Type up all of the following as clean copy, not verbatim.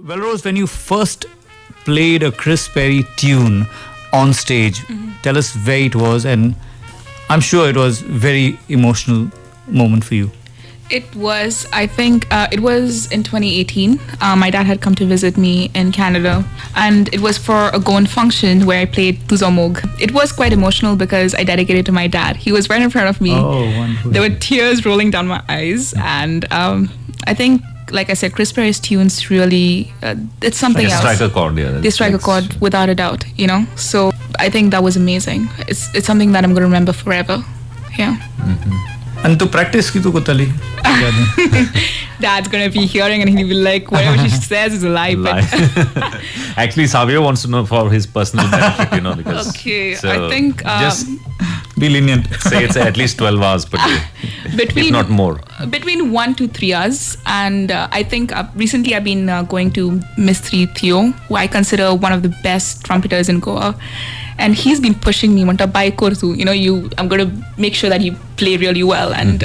Velrose, when you first played a Chris Perry tune on stage, tell us where it was, and I'm sure it was very emotional moment for you. It was, I think, it was in 2018. My dad had come to visit me in Canada, and it was for a Goan function where I played Tuzomog. It was quite emotional because I dedicated to my dad. He was right in front of me. Oh, wonderful. There were tears rolling down my eyes, and I think, like I said, Chris Perry's tunes really, it's something else. They strike a chord, yeah. They strike a chord without a doubt, you know? So I think that was amazing. It's something that I'm going to remember forever. Yeah. And to practice ki tu ko tali. Dad's gonna be hearing and he'll be like, whatever she says is a lie. But Actually, Savio wants to know for his personal benefit, because okay, so I think just be lenient. say it's at least 12 hours per day, if not more. Between 1 to 3 hours, and I think recently I've been going to Mistry Theo, who I consider one of the best trumpeters in Goa. And he's been pushing me, Manta bai kortu, I'm going to make sure that you play really well. And,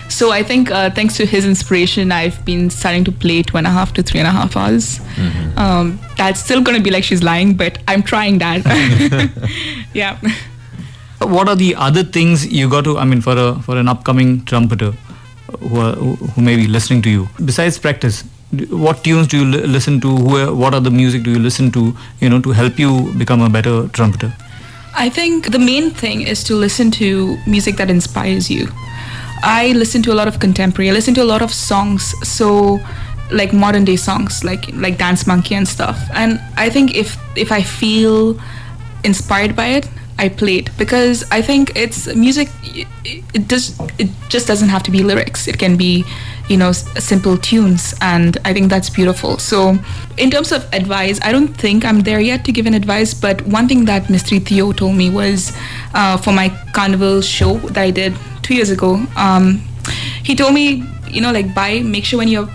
so I think thanks to his inspiration, I've been starting to play 2.5 to 3.5 hours. That's still going to be like she's lying, but I'm trying that. Yeah. What are the other things you got to, for an upcoming trumpeter who may be listening to you, besides practice? What tunes do you listen to? What other music do you listen to, to help you become a better trumpeter? I think the main thing is to listen to music that inspires you. I listen to a lot of contemporary. I listen to a lot of songs, so like modern day songs, like Dance Monkey and stuff. And I think if I feel inspired by it, I play it, because I think it's music. It just doesn't have to be lyrics. It can be, simple tunes, and I think that's beautiful. So, in terms of advice, I don't think I'm there yet to give an advice. But one thing that Mr. Theo told me was, for my carnival show that I did 2 years ago, he told me, make sure when you're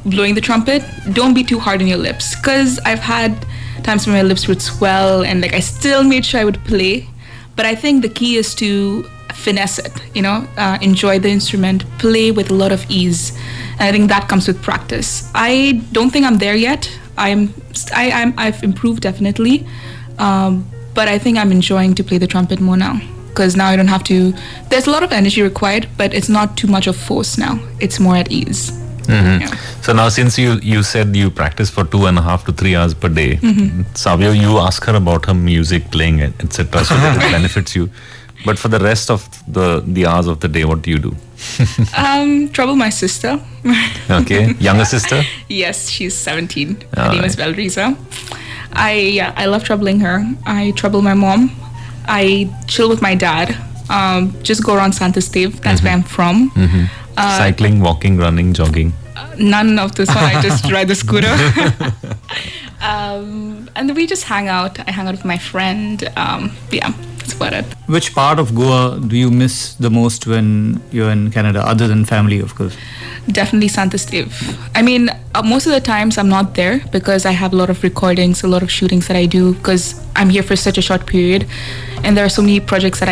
blowing the trumpet, don't be too hard on your lips, because I've had times when my lips would swell and I still made sure I would play. But I think the key is to finesse it, enjoy the instrument, play with a lot of ease. And I think that comes with practice. I don't think I'm there yet. I've improved definitely. But I think I'm enjoying to play the trumpet more now, because now I don't have to, there's a lot of energy required, but it's not too much of force now. It's more at ease. Yeah. So now, since you said you practice for 2.5 to 3 hours per day, Savio, you ask her about her music playing, etc., so that it benefits you. But for the rest of the hours of the day, what do you do? Trouble my sister. Okay, younger sister? Yes, she's 17. Her name is Velrose. I love troubling her. I trouble my mom. I chill with my dad. Just go around Santa Steve. That's where I'm from. Cycling, walking, running, jogging? None of this one. I just ride the scooter. And we just hang out. I hang out with my friend. Yeah, that's about it. Which part of Goa do you miss the most when you're in Canada, other than family, of course? Definitely Santa Steve. I mean, most of the times I'm not there because I have a lot of recordings, a lot of shootings that I do, because I'm here for such a short period. And there are so many projects that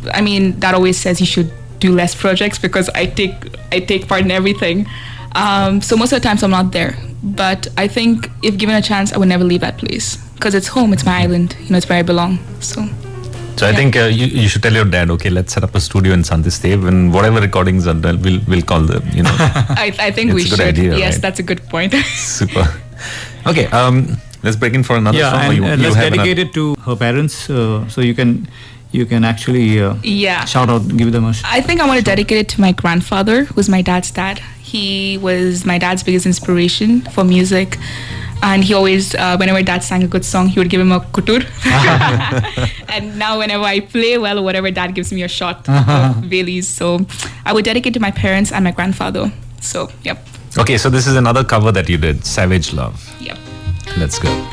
that always says you should do less projects, because I take part in everything. So most of the times I'm not there. But I think if given a chance, I would never leave that place, because it's home, it's my island, it's where I belong. So I think you should tell your dad, okay, let's set up a studio in Santistave, and whatever recordings are done, we'll call them, I think we should. Idea, yes, right? That's a good point. Super. Okay, let's break in for another song. And let's dedicate it to her parents, so you can actually shout out, give them a I think I want to dedicate it to my grandfather, who's my dad's dad. He was my dad's biggest inspiration for music. And he always, whenever dad sang a good song, he would give him a kutur. And now whenever I play well, whatever, dad gives me a shot of Bailey's. So I would dedicate to my parents and my grandfather. So, yep. Okay, so this is another cover that you did, Savage Love. Yep. Let's go.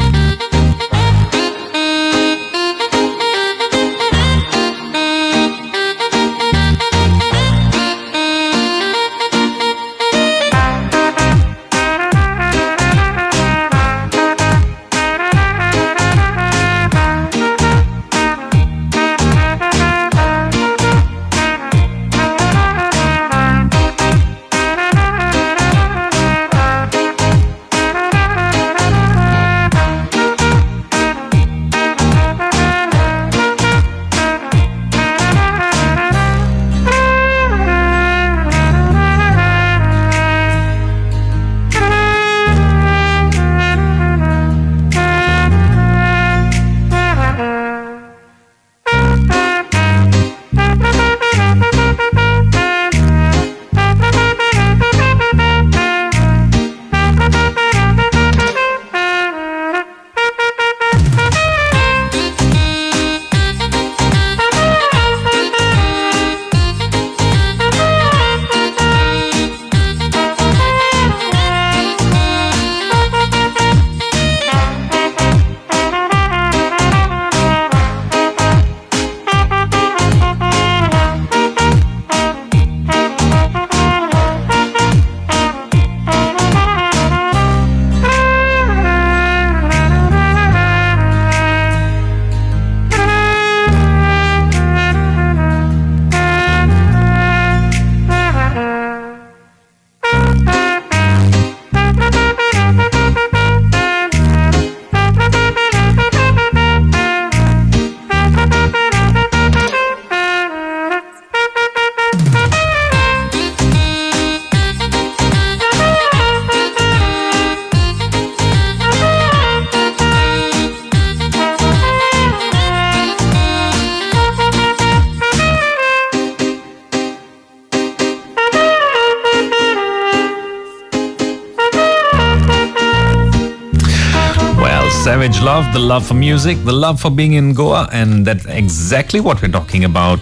Savage love, the love for music, the love for being in Goa, and that's exactly what we're talking about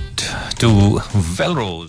to Velrose.